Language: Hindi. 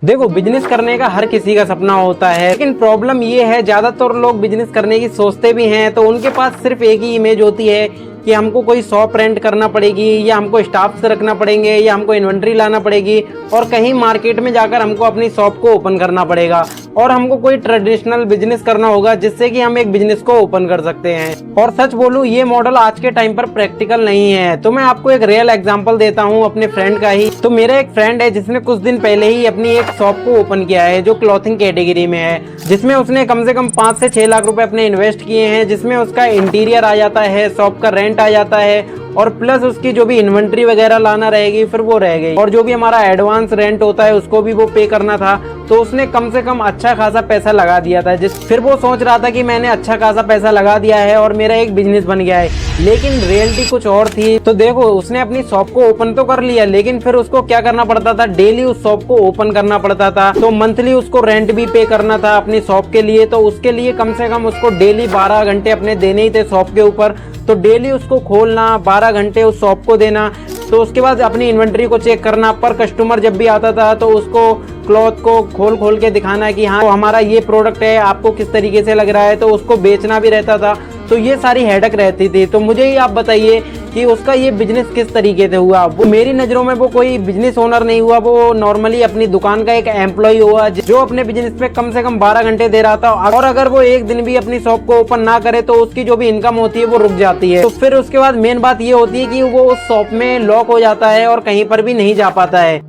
देखो, बिजनेस करने का हर किसी का सपना होता है, लेकिन प्रॉब्लम ये है ज्यादातर लोग बिजनेस करने की सोचते भी हैं तो उनके पास सिर्फ एक ही इमेज होती है कि हमको कोई शॉप रेंट करना पड़ेगी या हमको स्टाफ से रखना पड़ेंगे या हमको इन्वेंट्री लाना पड़ेगी और कहीं मार्केट में जाकर हमको अपनी शॉप को ओपन करना पड़ेगा और हमको कोई ट्रेडिशनल बिजनेस करना होगा जिससे कि हम एक बिजनेस को ओपन कर सकते हैं। और सच बोलूं, ये मॉडल आज के टाइम पर प्रैक्टिकल नहीं है। तो मैं आपको एक रियल एग्जांपल देता हूं अपने फ्रेंड का ही। तो मेरा एक फ्रेंड है जिसने कुछ दिन पहले ही अपनी एक शॉप को ओपन किया है जो क्लॉथिंग कैटेगरी में है, जिसमें उसने कम से कम 5 से 6 लाख रुपए अपने इन्वेस्ट किए हैं, जिसमें उसका इंटीरियर आ जाता है, शॉप का रेंट आ जाता है और प्लस उसकी जो भी इन्वेंट्री वगैरह लाना रहेगी फिर वो रह गई और जो भी हमारा एडवांस रेंट होता है उसको भी वो पे करना था। तो उसने कम से कम अच्छा खासा पैसा लगा दिया था फिर वो सोच रहा था कि मैंने अच्छा खासा पैसा लगा दिया है और मेरा एक बिजनेस बन गया है, लेकिन रियलिटी कुछ और थी। तो देखो, उसने अपनी शॉप को ओपन तो कर लिया, लेकिन फिर उसको क्या करना पड़ता था, डेली उस शॉप को ओपन करना पड़ता था। तो मंथली उसको रेंट भी पे करना था अपनी शॉप के लिए, तो उसके लिए कम से कम उसको डेली 12 घंटे अपने देने ही थे शॉप के ऊपर। तो डेली उसको खोलना, 12 घंटे उस शॉप को देना, तो उसके बाद अपनी इन्वेंट्री को चेक करना। पर कस्टमर जब भी आता था तो उसको क्लॉथ को खोल खोल के दिखाना कि हाँ हमारा ये प्रोडक्ट है, आपको किस तरीके से लग रहा है, तो उसको बेचना भी रहता था। तो ये सारी हेडक रहती थी। तो मुझे ही आप बताइए कि उसका ये बिजनेस किस तरीके से हुआ। वो मेरी नज़रों में वो कोई बिजनेस ओनर नहीं हुआ, वो नॉर्मली अपनी दुकान का एक एम्प्लॉय हुआ जो अपने बिजनेस पे कम से कम 12 घंटे दे रहा था। और अगर वो एक दिन भी अपनी शॉप को ओपन ना करे तो उसकी जो भी इनकम होती है वो रुक जाती है। तो फिर उसके बाद मेन बात ये होती है कि वो उस शॉप में लॉक हो जाता है और कहीं पर भी नहीं जा पाता है।